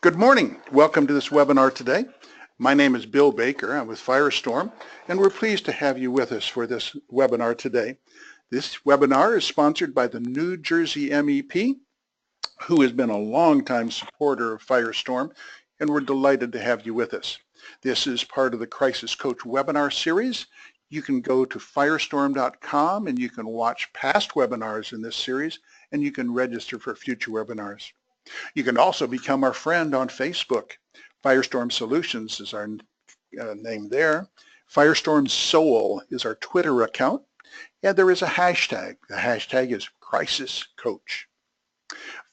Good morning. Welcome to this webinar today. My name is Bill Baker. I'm with Firestorm, and we're pleased to have you with us for this webinar today. This webinar is sponsored by the New Jersey MEP, who has been a longtime supporter of Firestorm, and we're delighted to have you with us. This is part of the Crisis Coach webinar series. You can go to firestorm.com and you can watch past webinars in this series, and you can register for future webinars. You can also become our friend on Facebook. Firestorm Solutions is our name there. Firestorm Soul is our Twitter account. And there is a hashtag. The hashtag is Crisis Coach.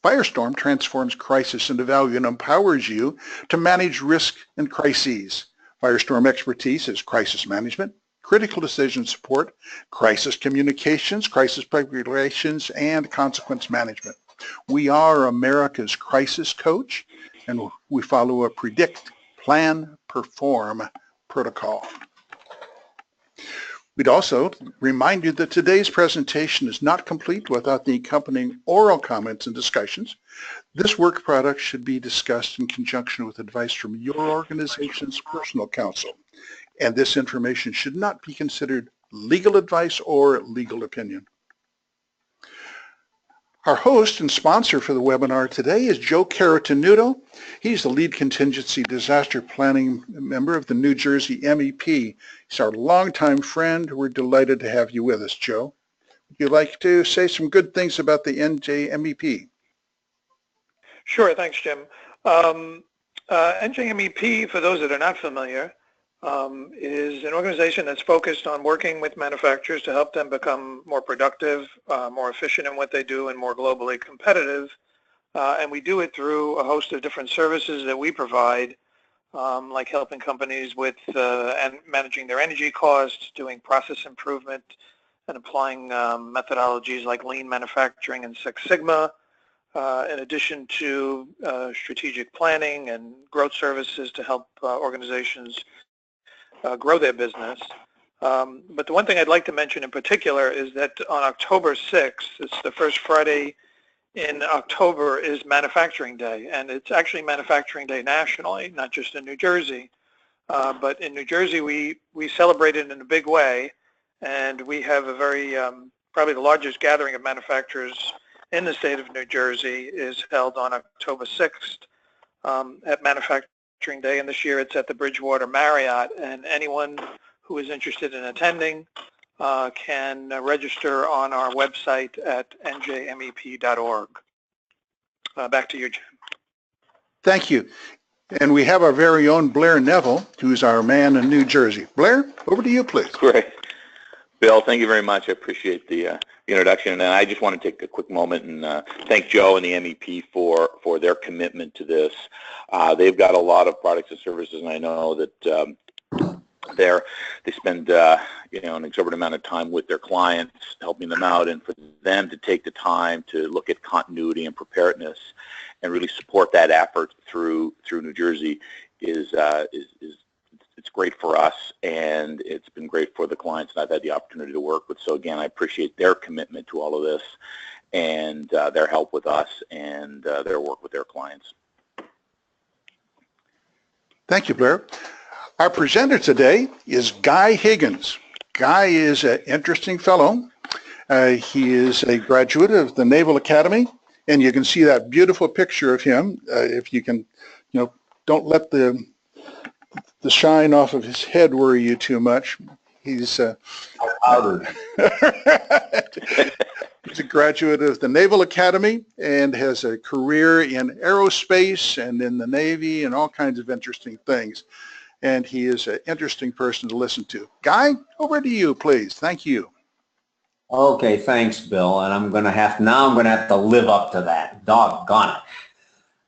Firestorm transforms crisis into value and empowers you to manage risk and crises. Firestorm expertise is crisis management, critical decision support, crisis communications, crisis regulations, and consequence management. We are America's crisis coach, and we follow a predict, plan, perform protocol. We'd also remind you that today's presentation is not complete without the accompanying oral comments and discussions. This work product should be discussed in conjunction with advice from your organization's personal counsel, and this information should not be considered legal advice or legal opinion. Our host and sponsor for the webinar today is Joe Caratanudo. He's the lead contingency disaster planning member of the New Jersey MEP. He's our longtime friend. We're delighted to have you with us, Joe. Would you like to say some good things about the NJMEP? Sure, thanks, Jim. NJMEP, for those that are not familiar, is an organization that's focused on working with manufacturers to help them become more productive, more efficient in what they do, and more globally competitive. And we do it through a host of different services that we provide, like helping companies with and managing their energy costs, doing process improvement, and applying methodologies like lean manufacturing and Six Sigma, in addition to strategic planning and growth services to help organizations grow their business. But the one thing I'd like to mention in particular is that on October 6th, it's the first Friday in October, is Manufacturing Day. And it's actually Manufacturing Day nationally, not just in New Jersey. But in New Jersey, we celebrate it in a big way. And we have a very, probably the largest gathering of manufacturers in the state of New Jersey is held on October 6th at Manufacturing Day, and this year it's at the Bridgewater Marriott, and anyone who is interested in attending can register on our website at njmep.org. Back to you, Jim. Thank you. And we have our very own Blair Neville, who's our man in New Jersey. Blair, over to you, please. Great. Bill, thank you very much. I appreciate the introduction, and I just want to take a quick moment and thank Joe and the MEP for their commitment to this. They've got a lot of products and services, and I know that they spend an exorbitant amount of time with their clients, helping them out, and for them to take the time to look at continuity and preparedness and really support that effort through New Jersey is it's great for us, and it's been great for the clients that I've had the opportunity to work with. So again, I appreciate their commitment to all of this and their help with us and their work with their clients. Thank you, Blair. Our presenter today is Guy Higgins. Guy is an interesting fellow. He is a graduate of the Naval Academy, and you can see that beautiful picture of him. If you can, don't let the shine off of his head worry you too much. He's he's a graduate of the Naval Academy and has a career in aerospace and in the Navy and all kinds of interesting things. And he is an interesting person to listen to. Guy, over to you, please. Thank you. Okay, thanks, Bill. And I'm going to have to live up to that. Doggone it.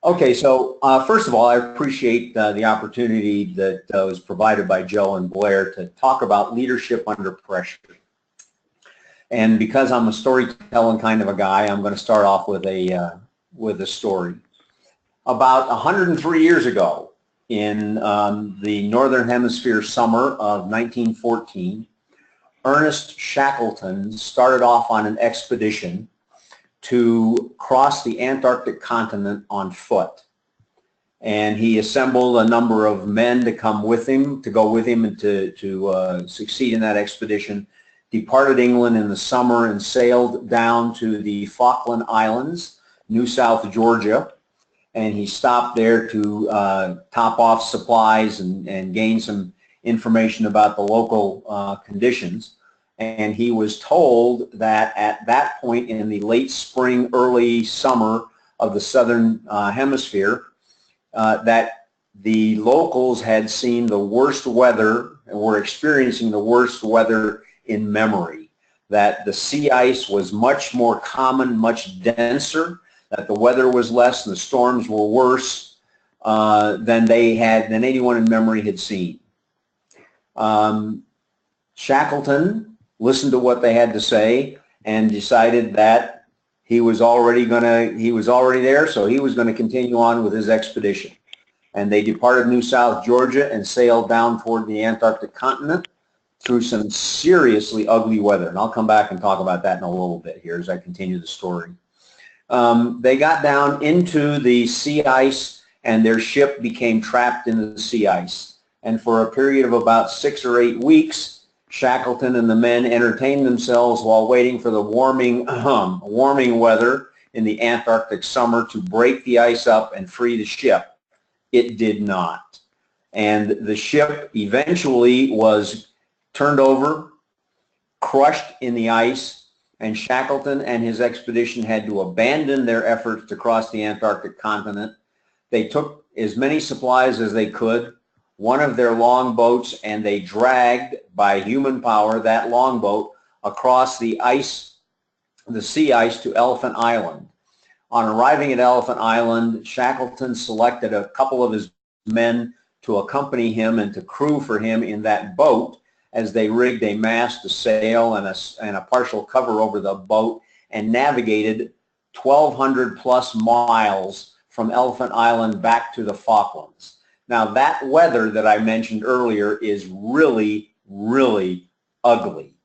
Okay, so first of all, I appreciate the opportunity that was provided by Joe and Blair to talk about leadership under pressure. And because I'm a storytelling kind of a guy, I'm going to start off with a story. About 103 years ago, in the Northern Hemisphere summer of 1914, Ernest Shackleton started off on an expedition to cross the Antarctic continent on foot. and he assembled a number of men to come with him, to go with him and to succeed in that expedition. Departed England in the summer and sailed down to the Falkland Islands, New South Georgia, and he stopped there to top off supplies and gain some information about the local conditions. And he was told that at that point in the late spring, early summer of the southern hemisphere, that the locals had seen the worst weather and were experiencing the worst weather in memory, that the sea ice was much more common, much denser, that the weather was less and the storms were worse than anyone in memory had seen. Shackleton listened to what they had to say and decided that he was already there, so he was going to continue on with his expedition. And they departed New South Georgia and sailed down toward the Antarctic continent through some seriously ugly weather. And I'll come back and talk about that in a little bit here as I continue the story. They got down into the sea ice and their ship became trapped in the sea ice. And for a period of about 6 or 8 weeks, Shackleton and the men entertained themselves while waiting for the warming weather in the Antarctic summer to break the ice up and free the ship. It did not. And the ship eventually was turned over, crushed in the ice, and Shackleton and his expedition had to abandon their efforts to cross the Antarctic continent. They took as many supplies as they could, one of their longboats, and they dragged by human power that longboat across the sea ice to Elephant Island. On arriving at Elephant Island, Shackleton selected a couple of his men to accompany him and to crew for him in that boat as they rigged a mast, a sail, and a partial cover over the boat and navigated 1,200 plus miles from Elephant Island back to the Falklands. Now that weather that I mentioned earlier is really, really ugly.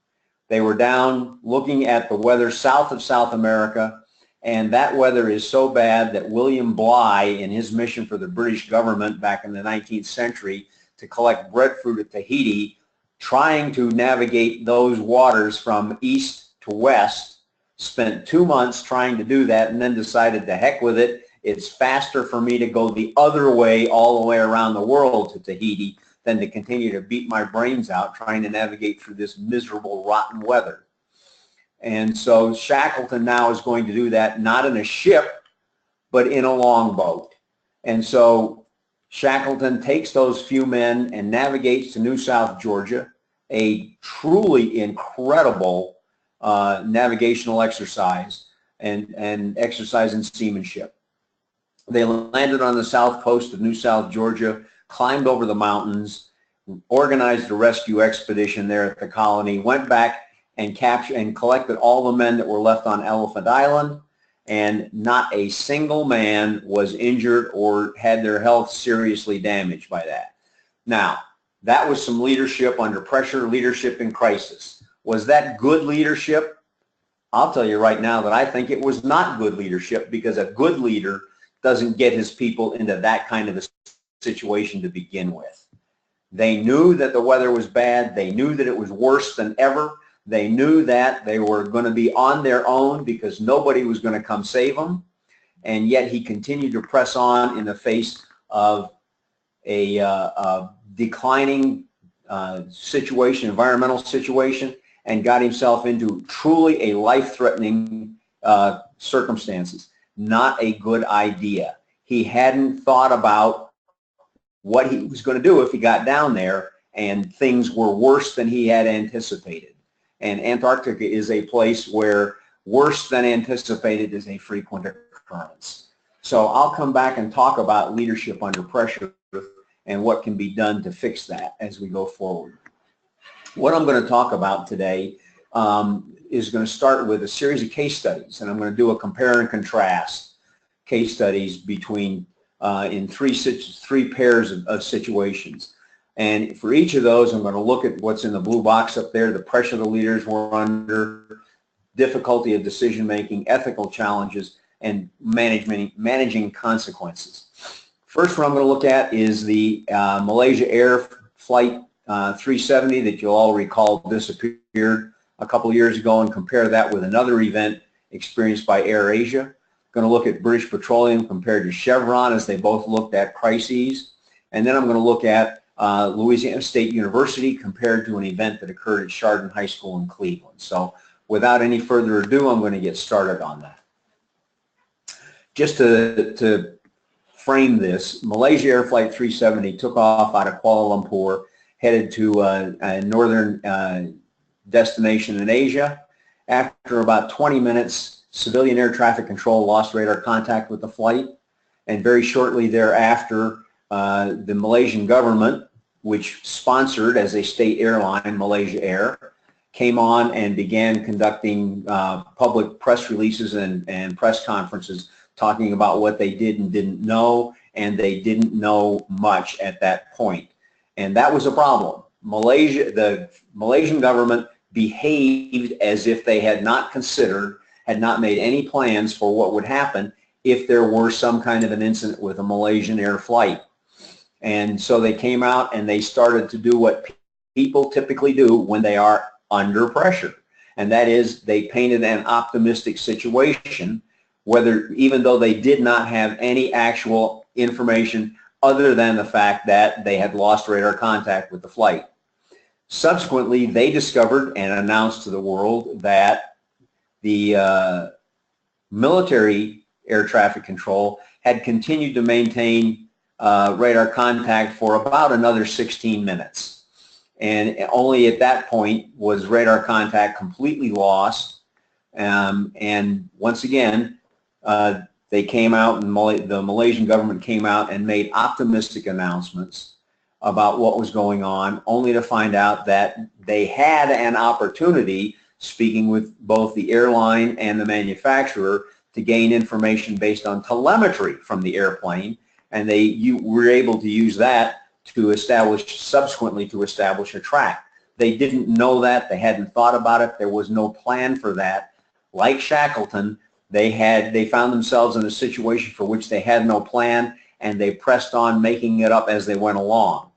They were down looking at the weather south of South America, and that weather is so bad that William Bligh, in his mission for the British government back in the 19th century to collect breadfruit at Tahiti, trying to navigate those waters from east to west, spent 2 months trying to do that and then decided to heck with it. It's faster for me to go the other way all the way around the world to Tahiti than to continue to beat my brains out trying to navigate through this miserable, rotten weather. And so Shackleton now is going to do that not in a ship, but in a longboat. And so Shackleton takes those few men and navigates to New South Georgia, a truly incredible navigational exercise and exercise in seamanship. They landed on the south coast of New South Georgia, climbed over the mountains, organized a rescue expedition there at the colony, went back and captured and collected all the men that were left on Elephant Island, and not a single man was injured or had their health seriously damaged by that. Now, that was some leadership under pressure, leadership in crisis. Was that good leadership? I'll tell you right now that I think it was not good leadership, because a good leader doesn't get his people into that kind of a situation to begin with. They knew that the weather was bad. They knew that it was worse than ever. They knew that they were going to be on their own because nobody was going to come save them. And yet he continued to press on in the face of a declining situation, environmental situation, and got himself into truly a life-threatening circumstances. Not a good idea. He hadn't thought about what he was going to do if he got down there, and things were worse than he had anticipated. And Antarctica is a place where worse than anticipated is a frequent occurrence. So I'll come back and talk about leadership under pressure and what can be done to fix that as we go forward. What I'm going to talk about today is going to start with a series of case studies, and I'm going to do a compare and contrast case studies between in three pairs of situations. And for each of those, I'm going to look at what's in the blue box up there, the pressure the leaders were under, difficulty of decision making, ethical challenges, and managing consequences. First one I'm going to look at is the Malaysia Air Flight 370 that you'll all recall disappeared a couple years ago, and compare that with another event experienced by AirAsia. Going to look at British Petroleum compared to Chevron, as they both looked at crises. And then I'm going to look at Louisiana State University compared to an event that occurred at Chardon High School in Cleveland. So without any further ado, I'm going to get started on that. Just to frame this, Malaysia Air Flight 370 took off out of Kuala Lumpur, headed to a northern destination in Asia. After about 20 minutes, civilian air traffic control lost radar contact with the flight, and very shortly thereafter, the Malaysian government, which sponsored as a state airline Malaysia Air, came on and began conducting public press releases and press conferences talking about what they did and didn't know, and they didn't know much at that point. And that was a problem. The Malaysian government behaved as if they had not considered, had not made any plans for what would happen if there were some kind of an incident with a Malaysian Air flight. And so they came out and they started to do what people typically do when they are under pressure. And that is, they painted an optimistic situation, even though they did not have any actual information other than the fact that they had lost radar contact with the flight. Subsequently, they discovered and announced to the world that the military air traffic control had continued to maintain radar contact for about another 16 minutes. And only at that point was radar contact completely lost. And once again, they came out, and the Malaysian government came out and made optimistic announcements about what was going on, only to find out that they had an opportunity, speaking with both the airline and the manufacturer, to gain information based on telemetry from the airplane, and you were able to use that to subsequently establish a track. They didn't know that. They hadn't thought about it. There was no plan for that. Like Shackleton, they found themselves in a situation for which they had no plan, and they pressed on making it up as they went along.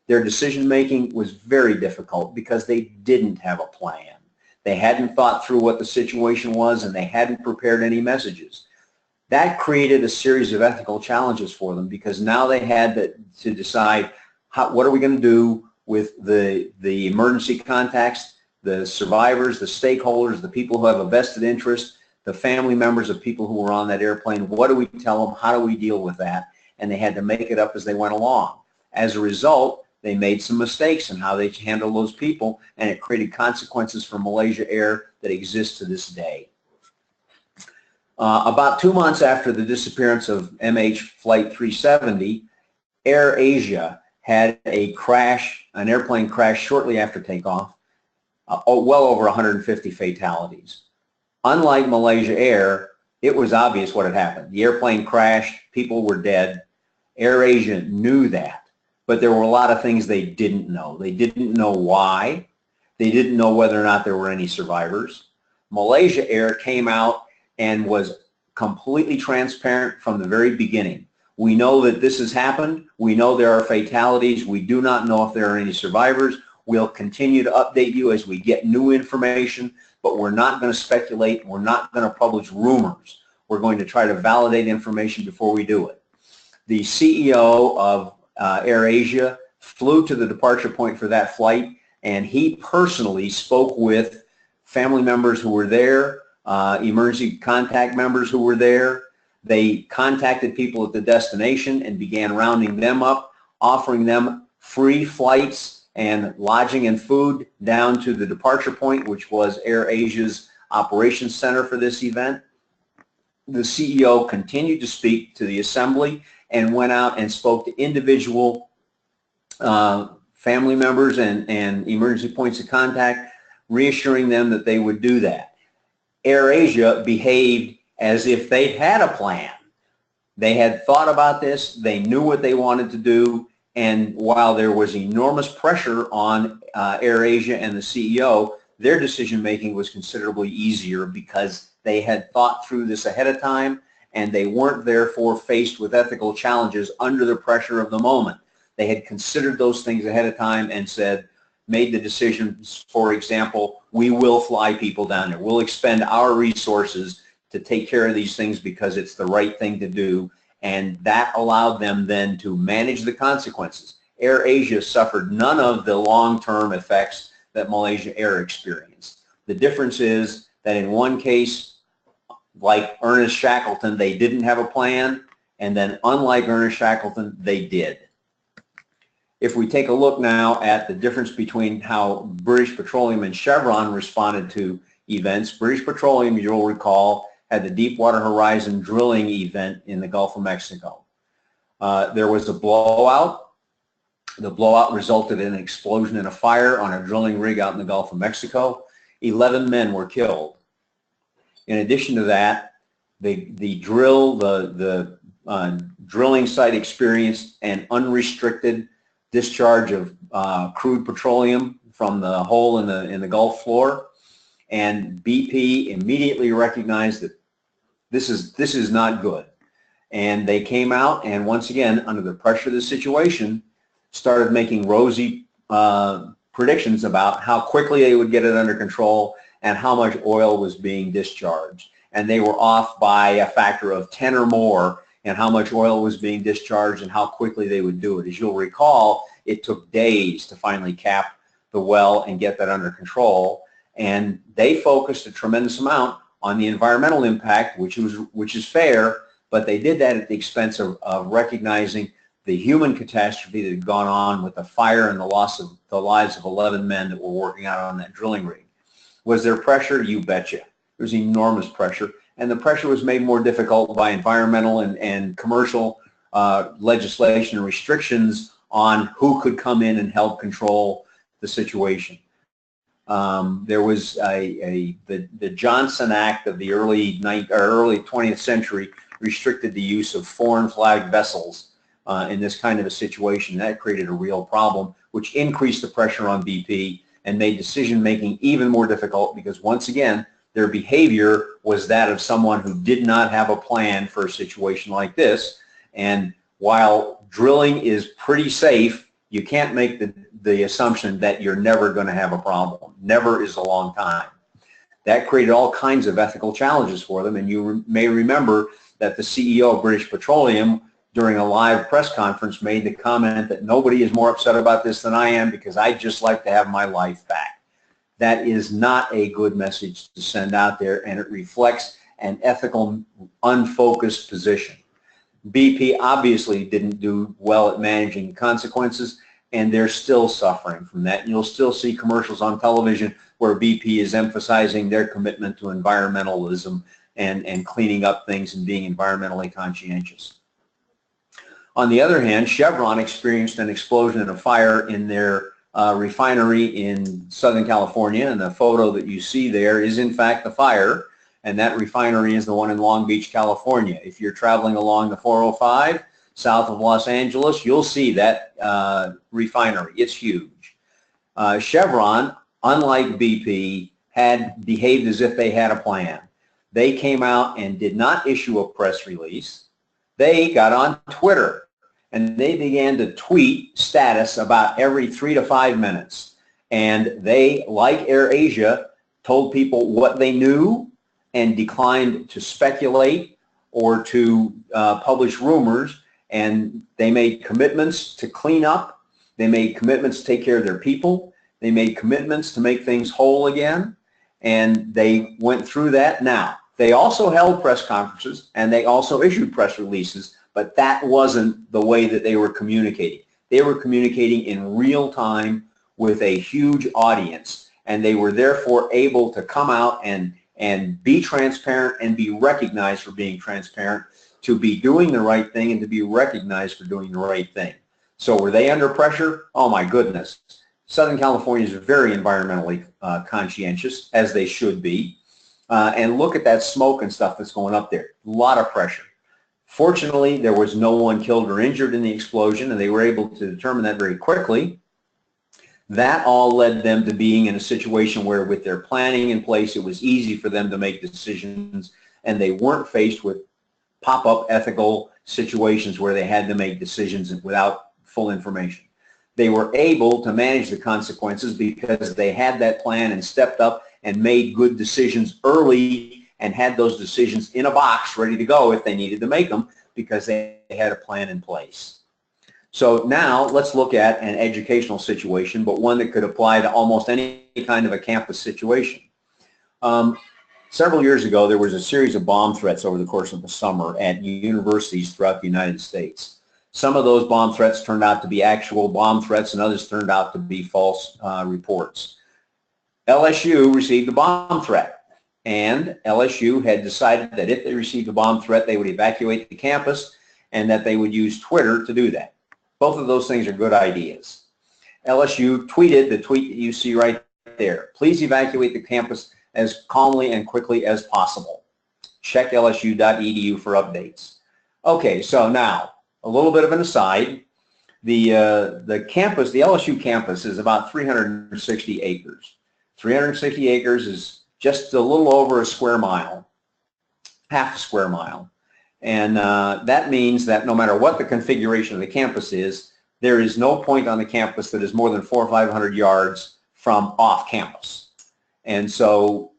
Their decision making was very difficult because they didn't have a plan. They hadn't thought through what the situation was, and they hadn't prepared any messages. That created a series of ethical challenges for them, because now they had to decide, what are we going to do with the emergency contacts, the survivors, the stakeholders, the people who have a vested interest, the family members of people who were on that airplane. What do we tell them? How do we deal with that? And they had to make it up as they went along. As a result, they made some mistakes in how they handled those people, and it created consequences for Malaysia Air that exist to this day. About 2 months after the disappearance of MH Flight 370, AirAsia had an airplane crash shortly after takeoff, well over 150 fatalities. Unlike Malaysia Air, it was obvious what had happened. The airplane crashed, people were dead. AirAsia knew that, but there were a lot of things they didn't know. They didn't know why. They didn't know whether or not there were any survivors. Malaysia Air came out and was completely transparent from the very beginning. We know that this has happened. We know there are fatalities. We do not know if there are any survivors. We'll continue to update you as we get new information, but we're not going to speculate. We're not going to publish rumors. We're going to try to validate information before we do it. The CEO of AirAsia flew to the departure point for that flight, and he personally spoke with family members who were there, emergency contact members who were there. They contacted people at the destination and began rounding them up, offering them free flights and lodging and food down to the departure point, which was AirAsia's operations center for this event. The CEO continued to speak to the assembly and went out and spoke to individual family members and emergency points of contact, reassuring them that they would do that. AirAsia behaved as if they had a plan. They had thought about this, they knew what they wanted to do, and while there was enormous pressure on AirAsia and the CEO, their decision making was considerably easier because they had thought through this ahead of time and they weren't therefore faced with ethical challenges under the pressure of the moment. They had considered those things ahead of time and made the decisions, for example, we will fly people down there. We'll expend our resources to take care of these things because it's the right thing to do, and that allowed them then to manage the consequences. AirAsia suffered none of the long-term effects that Malaysia Air experienced. The difference is that in one case, like Ernest Shackleton, they didn't have a plan, and then unlike Ernest Shackleton, they did. If we take a look now at the difference between how British Petroleum and Chevron responded to events, British Petroleum, you'll recall, had the Deepwater Horizon drilling event in the Gulf of Mexico. There was a blowout. The blowout resulted in an explosion and a fire on a drilling rig out in the Gulf of Mexico. 11 men were killed. In addition to that, the drilling site experienced an unrestricted discharge of crude petroleum from the hole in the Gulf floor, and BP immediately recognized that this is not good, and they came out and once again under the pressure of the situation started making rosy predictions about how quickly they would get it under control and how much oil was being discharged, and they were off by a factor of 10 or more and how much oil was being discharged and how quickly they would do it. As you'll recall, it took days to finally cap the well and get that under control, and they focused a tremendous amount on the environmental impact, which is fair, but they did that at the expense of recognizing the human catastrophe that had gone on with the fire and the loss of the lives of 11 men that were working out on that drilling rig. Was there pressure? You betcha. There was enormous pressure, and the pressure was made more difficult by environmental and commercial legislation and restrictions on who could come in and help control the situation. There was the Johnson Act of the early 20th century restricted the use of foreign flagged vessels in this kind of a situation. That created a real problem, which increased the pressure on BP and made decision making even more difficult because once again, their behavior was that of someone who did not have a plan for a situation like this. And while drilling is pretty safe, you can't make the assumption that you're never going to have a problem. Never is a long time. That created all kinds of ethical challenges for them, and you may remember that the CEO of British Petroleum during a live press conference made the comment that nobody is more upset about this than I am because I'd just like to have my life back. That is not a good message to send out there, and it reflects an ethical, unfocused position. BP obviously didn't do well at managing consequences, and they're still suffering from that. And you'll still see commercials on television where BP is emphasizing their commitment to environmentalism and cleaning up things and being environmentally conscientious. On the other hand, Chevron experienced an explosion and a fire in their refinery in Southern California, and the photo that you see there is in fact the fire, and that refinery is the one in Long Beach, California. If you're traveling along the 405 south of Los Angeles, you'll see that refinery. It's huge. Chevron, unlike BP, had behaved as if they had a plan. They came out and did not issue a press release. They got on Twitter and they began to tweet status about every 3 to 5 minutes. And they, like AirAsia, told people what they knew and declined to speculate or to publish rumors. And they made commitments to clean up. They made commitments to take care of their people. They made commitments to make things whole again. And they went through that. Now, they also held press conferences and they also issued press releases, but that wasn't the way that they were communicating. They were communicating in real time with a huge audience, and they were therefore able to come out and be transparent and be recognized for being transparent, to be doing the right thing and to be recognized for doing the right thing. So were they under pressure? Oh my goodness. Southern California is very environmentally conscientious, as they should be. And look at that smoke and stuff that's going up there. A lot of pressure. Fortunately, there was no one killed or injured in the explosion, and they were able to determine that very quickly. That all led them to being in a situation where, with their planning in place, it was easy for them to make decisions, and they weren't faced with pop-up ethical situations where they had to make decisions without full information. They were able to manage the consequences because they had that plan and stepped up and made good decisions early and had those decisions in a box ready to go if they needed to make them because they had a plan in place. So now let's look at an educational situation, but one that could apply to almost any kind of a campus situation. Several years ago, there was a series of bomb threats over the course of the summer at universities throughout the United States. Some of those bomb threats turned out to be actual bomb threats and others turned out to be false reports. LSU received a bomb threat, and LSU had decided that if they received a bomb threat, they would evacuate the campus and that they would use Twitter to do that. Both of those things are good ideas. LSU tweeted the tweet that you see right there. Please evacuate the campus as calmly and quickly as possible. Check lsu.edu for updates. Okay, so now, a little bit of an aside. The campus, the LSU campus, is about 360 acres. 360 acres is just a little over a square mile, half a square mile. And that means that no matter what the configuration of the campus is, there is no point on the campus that is more than 400 or 500 yards from off campus. And so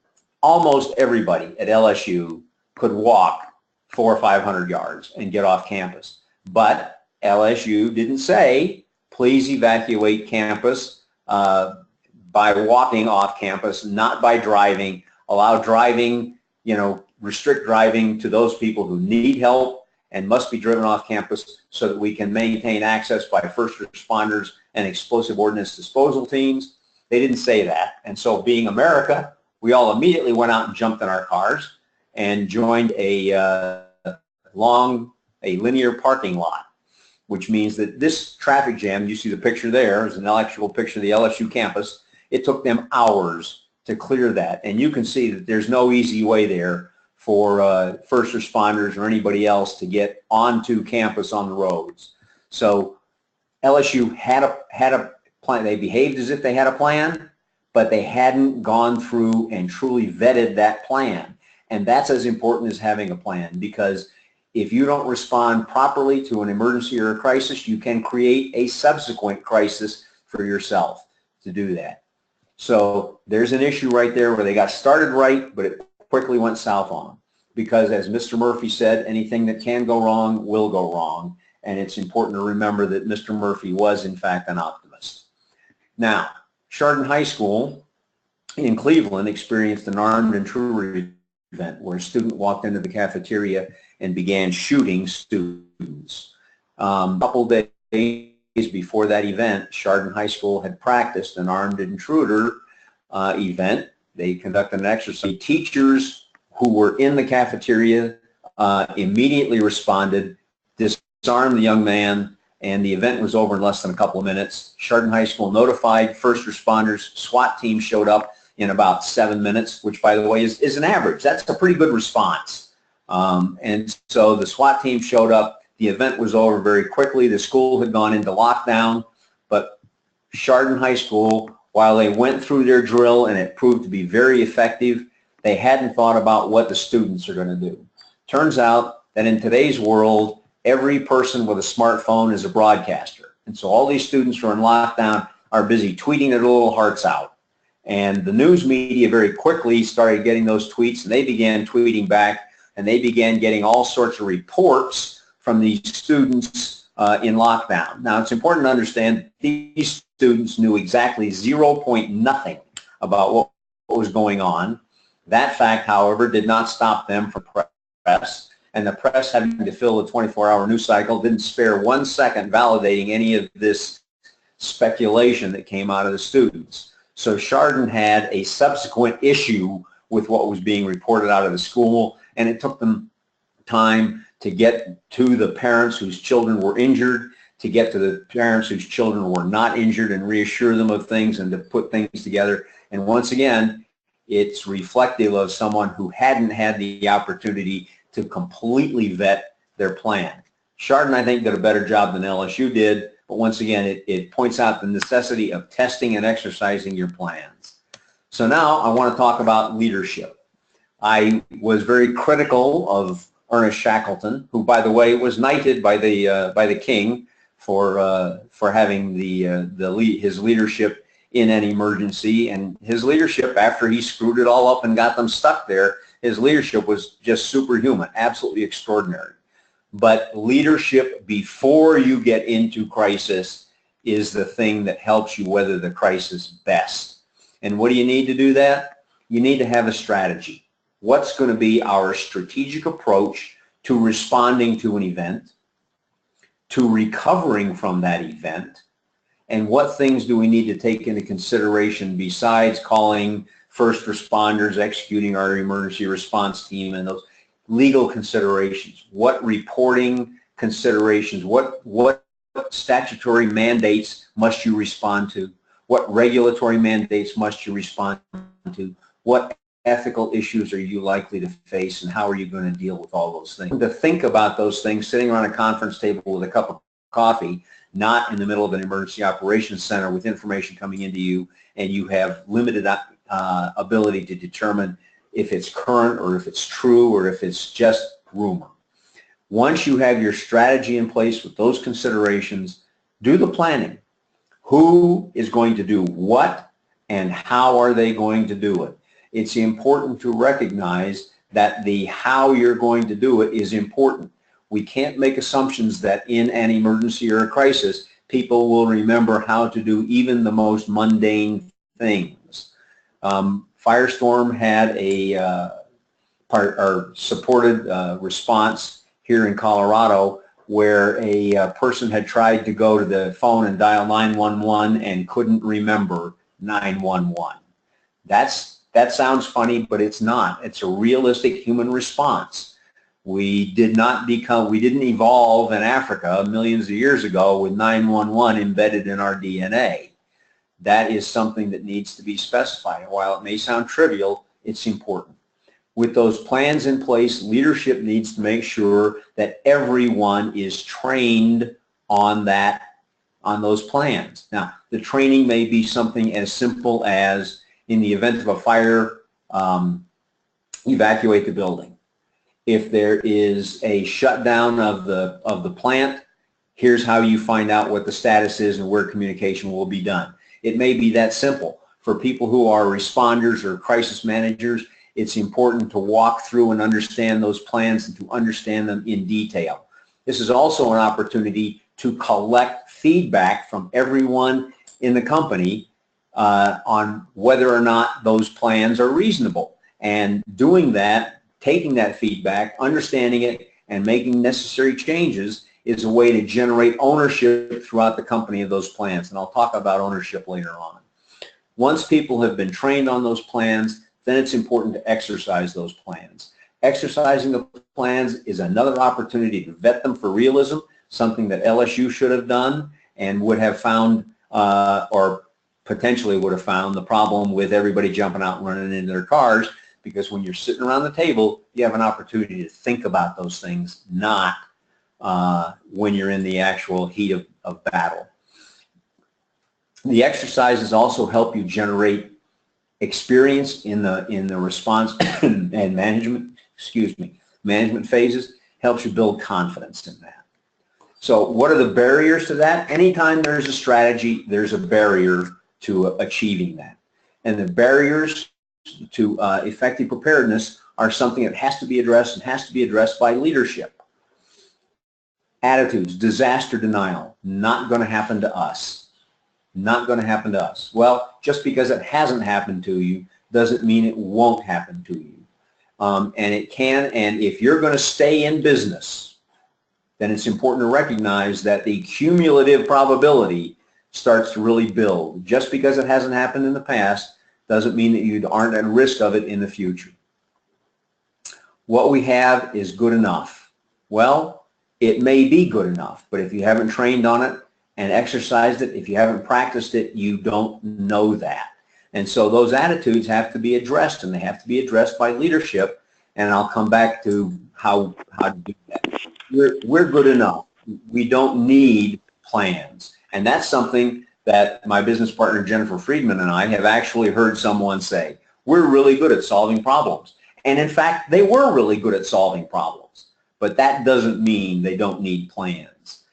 almost everybody at LSU could walk 400 or 500 yards and get off campus. But LSU didn't say, please evacuate campus by walking off campus, not by driving. Allow driving, restrict driving to those people who need help and must be driven off campus so that we can maintain access by first responders and explosive ordnance disposal teams. They didn't say that. And so being America, we all immediately went out and jumped in our cars and joined a linear parking lot, which means that this traffic jam, you see the picture there, is an actual picture of the LSU campus. It took them hours to clear that. And you can see that there's no easy way there for first responders or anybody else to get onto campus on the roads. So LSU had a plan. They behaved as if they had a plan, but they hadn't gone through and truly vetted that plan. And that's as important as having a plan, because if you don't respond properly to an emergency or a crisis, you can create a subsequent crisis for yourself to do that. So there's an issue right there where they got started right, but it quickly went south on them. Because as Mr. Murphy said, anything that can go wrong will go wrong. And it's important to remember that Mr. Murphy was, in fact, an optimist. Now, Chardon High School in Cleveland experienced an armed intruder event where a student walked into the cafeteria and began shooting students. A couple days before that event, Chardon High School had practiced an armed intruder event. They conducted an exercise. Teachers who were in the cafeteria immediately responded, disarmed the young man, and the event was over in less than a couple of minutes. Chardon High School notified first responders. SWAT team showed up in about 7 minutes, which, by the way, is an average. That's a pretty good response. And so the SWAT team showed up. The event was over very quickly. The school had gone into lockdown, but Chardon High School, while they went through their drill and it proved to be very effective, they hadn't thought about what the students are going to do. Turns out that in today's world, every person with a smartphone is a broadcaster. And so all these students who are in lockdown are busy tweeting their little hearts out. And the news media very quickly started getting those tweets, and they began tweeting back, and they began getting all sorts of reports from these students in lockdown. Now, it's important to understand these students knew exactly nothing about what was going on. That fact, however, did not stop them from press, and the press, having to fill the 24-hour news cycle, didn't spare 1 second validating any of this speculation that came out of the students. So Chardon had a subsequent issue with what was being reported out of the school, and it took them time to get to the parents whose children were injured, to get to the parents whose children were not injured and reassure them of things and to put things together. And once again, it's reflective of someone who hadn't had the opportunity to completely vet their plan. Chardon, I think, did a better job than LSU did, but once again, it points out the necessity of testing and exercising your plans. So now I want to talk about leadership. I was very critical of Ernest Shackleton, who, by the way, was knighted by the king for having his leadership in an emergency, and his leadership after he screwed it all up and got them stuck there, his leadership was just superhuman, absolutely extraordinary. But leadership before you get into crisis is the thing that helps you weather the crisis best. And what do you need to do that? You need to have a strategy. What's going to be our strategic approach to responding to an event, to recovering from that event, and what things do we need to take into consideration besides calling first responders, executing our emergency response team, and those legal considerations? What reporting considerations, what statutory mandates must you respond to? What regulatory mandates must you respond to? What ethical issues are you likely to face, and how are you going to deal with all those things? To think about those things sitting around a conference table with a cup of coffee, not in the middle of an emergency operations center with information coming into you and you have limited ability to determine if it's current or if it's true or if it's just rumor. Once you have your strategy in place with those considerations, do the planning. Who is going to do what and how are they going to do it? It's important to recognize that the how you're going to do it is important. We can't make assumptions that in an emergency or a crisis, people will remember how to do even the most mundane things. Firestorm had a supported response here in Colorado where a person had tried to go to the phone and dial 911 and couldn't remember 911. That sounds funny, but it's not. It's a realistic human response. We didn't evolve in Africa millions of years ago with 911 embedded in our DNA. That is something that needs to be specified. While it may sound trivial, it's important. With those plans in place, leadership needs to make sure that everyone is trained on those plans. Now, the training may be something as simple as, in the event of a fire, evacuate the building. If there is a shutdown of the plant, here's how you find out what the status is and where communication will be done. It may be that simple. For people who are responders or crisis managers, it's important to walk through and understand those plans and to understand them in detail. This is also an opportunity to collect feedback from everyone in the company on whether or not those plans are reasonable. And doing that, taking that feedback, understanding it, and making necessary changes is a way to generate ownership throughout the company of those plans. And I'll talk about ownership later on. Once people have been trained on those plans, then it's important to exercise those plans. Exercising the plans is another opportunity to vet them for realism, something that LSU should have done and would have found, or potentially would have found, the problem with everybody jumping out and running into their cars, because when you're sitting around the table, you have an opportunity to think about those things, not when you're in the actual heat of battle. The exercises also help you generate experience in the response and management phases, helps you build confidence in that. So what are the barriers to that? Anytime there's a strategy, there's a barrier to achieving that. And the barriers to effective preparedness are something that has to be addressed and has to be addressed by leadership. Attitudes, disaster denial, not going to happen to us. Not going to happen to us. Well, just because it hasn't happened to you doesn't mean it won't happen to you. And it can, and if you're going to stay in business, then it's important to recognize that the cumulative probability starts to really build. Just because it hasn't happened in the past doesn't mean that you aren't at risk of it in the future. What we have is good enough. Well, it may be good enough, but if you haven't trained on it and exercised it, if you haven't practiced it, you don't know that. And so those attitudes have to be addressed, and they have to be addressed by leadership, and I'll come back to how to do that. We're good enough. We don't need plans. And that's something that my business partner Jennifer Friedman and I have actually heard someone say. We're really good at solving problems. And in fact, they were really good at solving problems. but that doesn't mean they don't need plans.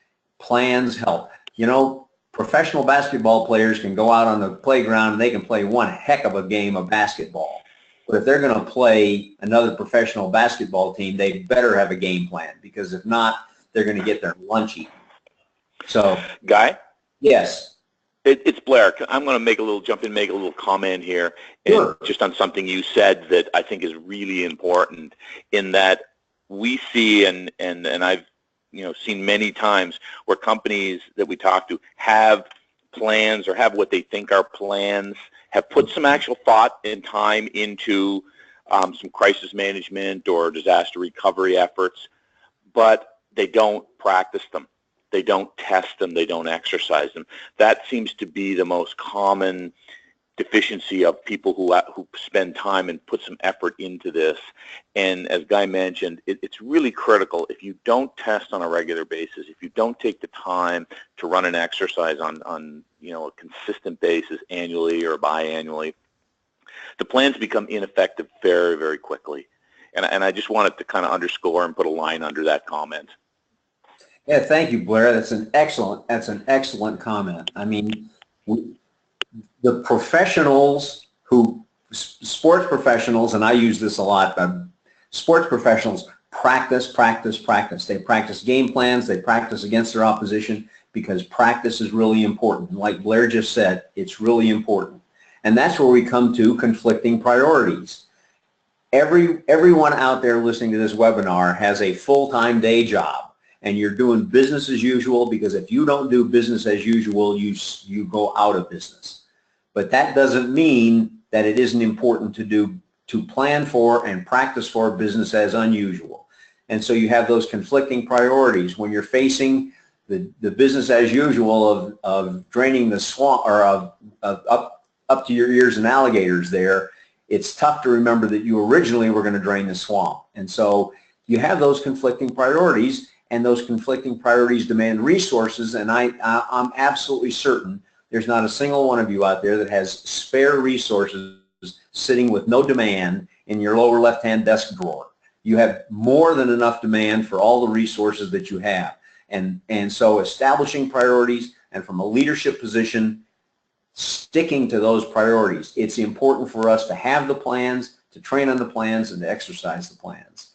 Plans help. You know, professional basketball players can go out on the playground and they can play one heck of a game of basketball. But if they're going to play another professional basketball team, they better have a game plan, because if not, they're going to get their lunch eaten. So, Guy? yes. It's Blair. I'm going to jump in, make a little comment here, and Sure. just on something you said that I think is really important, in that we see, and I've seen many times where companies that we talk to have plans, or have what they think are plans, have put some actual thought and time into some crisis management or disaster recovery efforts, but they don't practice them. They don't test them. They don't exercise them. That seems to be the most common deficiency of people who spend time and put some effort into this. And as Guy mentioned, it's really critical. If you don't test on a regular basis, if you don't take the time to run an exercise on a consistent basis, annually or biannually, the plans become ineffective very, very quickly. And I just wanted to kind of underscore and put a line under that comment. Yeah, thank you, Blair. That's an excellent comment. I mean, the professionals sports professionals, and I use this a lot, but sports professionals practice. They practice game plans. They practice against their opposition, because practice is really important. And like Blair just said, it's really important. And that's where we come to conflicting priorities. Everyone out there listening to this webinar has a full-time day job, and you're doing business as usual, because if you don't do business as usual, you go out of business. But that doesn't mean that it isn't important to plan for and practice for business as unusual. And so you have those conflicting priorities when you're facing the business as usual of draining the swamp, or of up to your ears in alligators there. It's tough to remember that you originally were going to drain the swamp. And so you have those conflicting priorities, and those conflicting priorities demand resources, and I'm absolutely certain there's not a single one of you out there that has spare resources sitting with no demand in your lower left-hand desk drawer. You have more than enough demand for all the resources that you have. And so establishing priorities, and from a leadership position, sticking to those priorities. It's important for us to have the plans, to train on the plans, and to exercise the plans.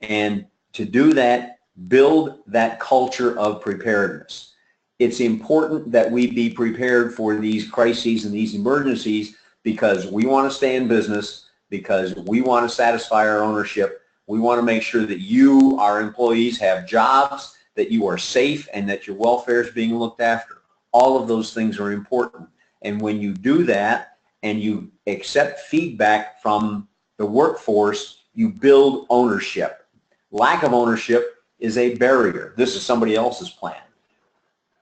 And to do that, build that culture of preparedness. It's important that we be prepared for these crises and these emergencies, because we want to stay in business, because we want to satisfy our ownership. We want to make sure that you, our employees, have jobs, that you are safe, and that your welfare is being looked after. All of those things are important. And when you do that and you accept feedback from the workforce, you build ownership. Lack of ownership is a barrier. This is somebody else's plan.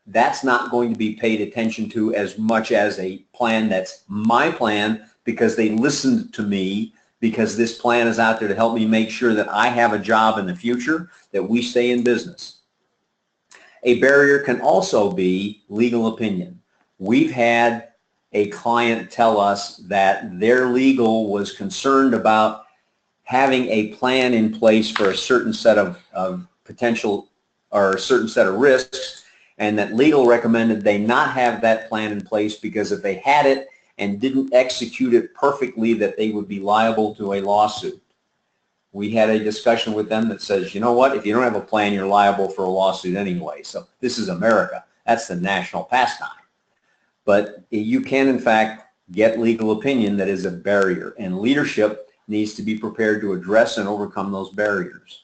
That's not going to be paid attention to as much as a plan that's my plan, because they listened to me, because this plan is out there to help me make sure that I have a job in the future, that we stay in business. A barrier can also be legal opinion. We've had a client tell us that their legal was concerned about having a plan in place for a certain set of potential, or a certain set of risks, and that legal recommended they not have that plan in place, because if they had it and didn't execute it perfectly, that they would be liable to a lawsuit. We had a discussion with them that says, you know what, if you don't have a plan, you're liable for a lawsuit anyway. So this is America. That's the national pastime. But you can, in fact, get legal opinion that is a barrier, and leadership needs to be prepared to address and overcome those barriers.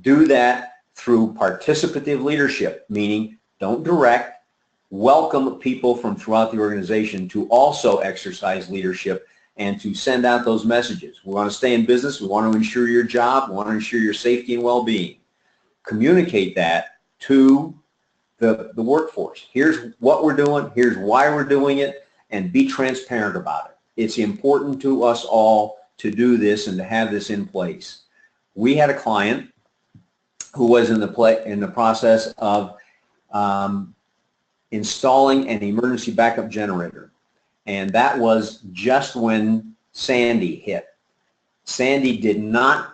Do that through participative leadership, meaning don't direct, welcome people from throughout the organization to also exercise leadership and to send out those messages. We want to stay in business. We want to ensure your job. We want to ensure your safety and well-being. Communicate that to the workforce. Here's what we're doing. Here's why we're doing it, and be transparent about it. It's important to us all to do this and to have this in place. We had a client who was in the process of installing an emergency backup generator, and that was just when Sandy hit. Sandy did not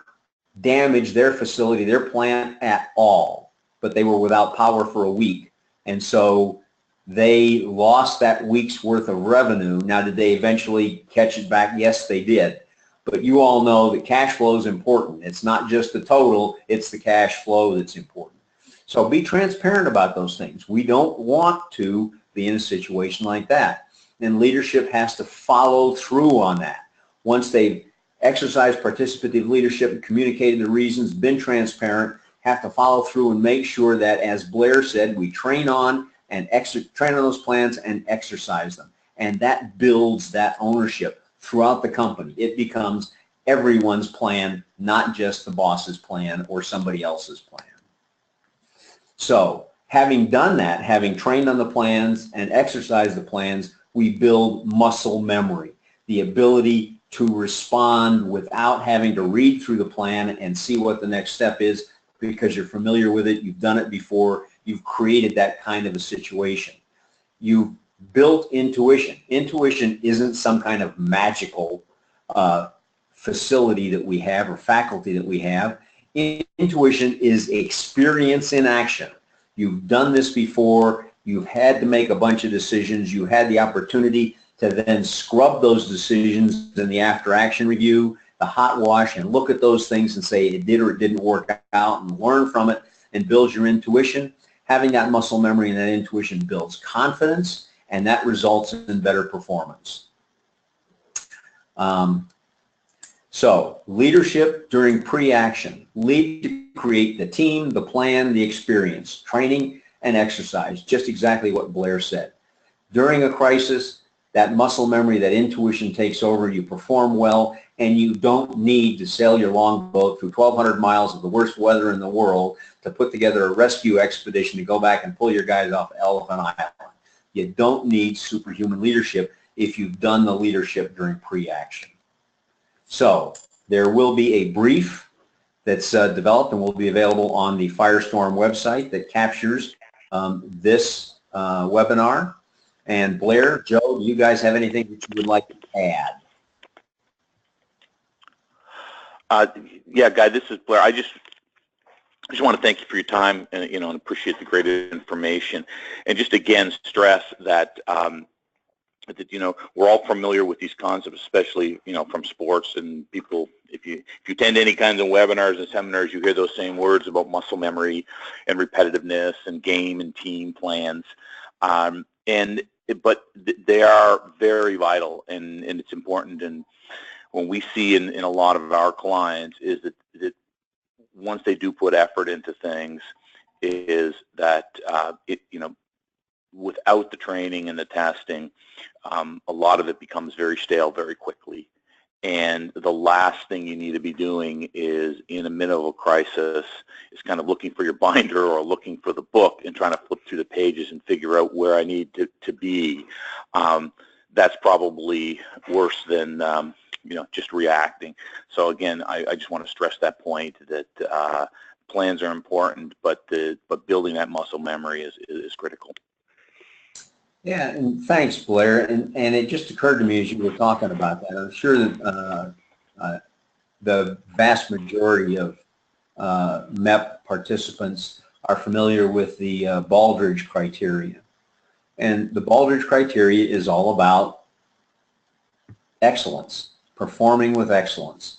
damage their facility, their plant at all, but they were without power for a week. And so they lost that week's worth of revenue. Now, did they eventually catch it back? Yes, they did. But you all know that cash flow is important. It's not just the total, it's the cash flow that's important. So be transparent about those things. We don't want to be in a situation like that. And leadership has to follow through on that. Once they've exercised participative leadership and communicated the reasons, been transparent, have to follow through and make sure that, as Blair said, we train on those plans and exercise them. And that builds that ownership throughout the company. It becomes everyone's plan, not just the boss's plan or somebody else's plan. So having done that, having trained on the plans and exercised the plans, we build muscle memory, the ability to respond without having to read through the plan and see what the next step is, because you're familiar with it, you've done it before, you've created that kind of a situation. You've built intuition. Intuition isn't some kind of magical facility that we have or faculty that we have. Intuition is experience in action. You've done this before, you've had to make a bunch of decisions, you had the opportunity to then scrub those decisions in the after action review, the hot wash, and look at those things and say it did or it didn't work out and learn from it and build your intuition. Having that muscle memory and that intuition builds confidence, and that results in better performance. So leadership during pre-action. Lead to create the team, the plan, the experience, training and exercise, just exactly what Blair said. During a crisis, that muscle memory, that intuition takes over, you perform well, and you don't need to sail your longboat through 1,200 miles of the worst weather in the world to put together a rescue expedition to go back and pull your guys off Elephant Island. You don't need superhuman leadership if you've done the leadership during pre-action. So there will be a brief that's developed and will be available on the Firestorm website that captures this webinar. And Blair, Joe, do you guys have anything that you would like to add? Yeah, Guy, this is Blair. I just want to thank you for your time and and appreciate the great information, and just again stress that we're all familiar with these concepts, especially from sports, and people. If you attend any kinds of webinars and seminars, you hear those same words about muscle memory and repetitiveness and game and team plans, but they are very vital, and it's important. And when we see in a lot of our clients is that once they do put effort into things, is that without the training and the testing, a lot of it becomes very stale very quickly. And the last thing you need to be doing is, in the middle of a crisis, is kind of looking for your binder or looking for the book and trying to flip through the pages and figure out where I need to be. That's probably worse than just reacting. So again, I just want to stress that point, that plans are important, but building that muscle memory is critical. Yeah, and thanks, Blair. And it just occurred to me as you were talking about that. I'm sure that the vast majority of MEP participants are familiar with the Baldrige criteria. And the Baldrige criteria is all about excellence, performing with excellence.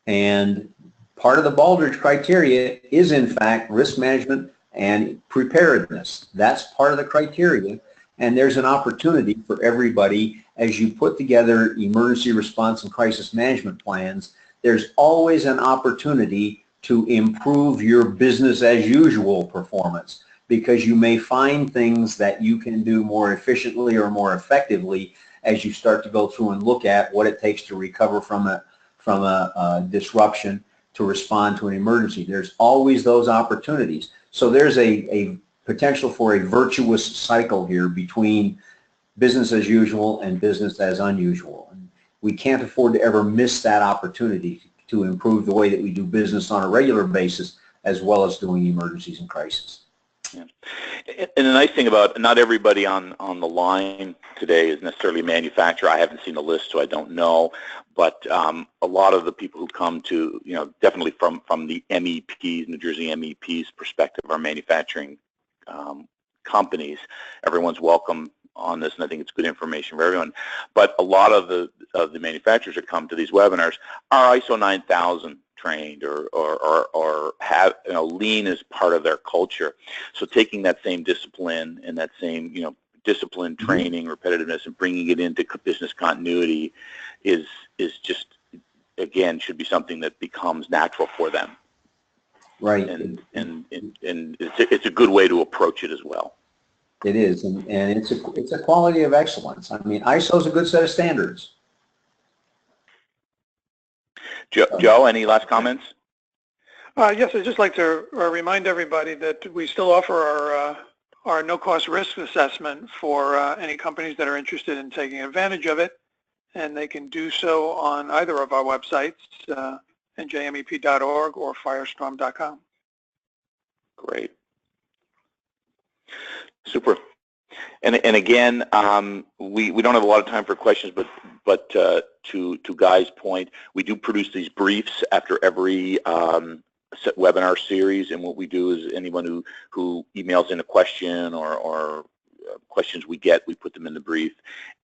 And part of the Baldrige criteria is, in fact, risk management and preparedness. That's part of the criteria. And there's an opportunity for everybody as you put together emergency response and crisis management plans. There's always an opportunity to improve your business as usual performance, because you may find things that you can do more efficiently or more effectively as you start to go through and look at what it takes to recover from a disruption, to respond to an emergency. There's always those opportunities. So there's a potential for a virtuous cycle here between business as usual and business as unusual. And we can't afford to ever miss that opportunity to improve the way that we do business on a regular basis, as well as doing emergencies and crises. Yeah. And the nice thing about not everybody on the line today is necessarily a manufacturer. I haven't seen the list, so I don't know. But a lot of the people who come to, definitely from the MEPs, New Jersey MEPs perspective, are manufacturing companies. Everyone's welcome on this, and I think it's good information for everyone. But a lot of the manufacturers that come to these webinars are ISO 9000 trained or have, lean as part of their culture. So taking that same discipline and that same, discipline, training, repetitiveness, and bringing it into business continuity is just, again, should be something that becomes natural for them. Right. And it's a good way to approach it as well. It is, and it's a quality of excellence. I mean, ISO is a good set of standards. Joe, any last comments? Yes, I'd just like to remind everybody that we still offer our no-cost risk assessment for any companies that are interested in taking advantage of it, and they can do so on either of our websites, njmep.org or firestorm.com. Great. Super. And again, we don't have a lot of time for questions, but to Guy's point, we do produce these briefs after every webinar series, and what we do is anyone who emails in a question or questions we get, we put them in the brief,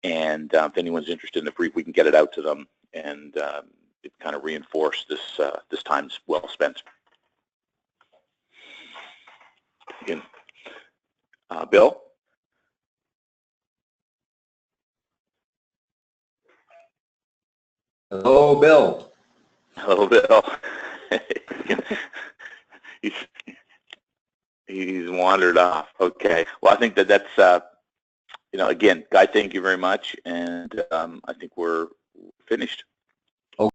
and if anyone's interested in the brief, we can get it out to them, and it kind of reinforce this time's well spent. Again, Bill? Hello, Bill. Hello, Bill. He's wandered off. Okay. Well, I think that's again, Guy, thank you very much, and I think we're finished.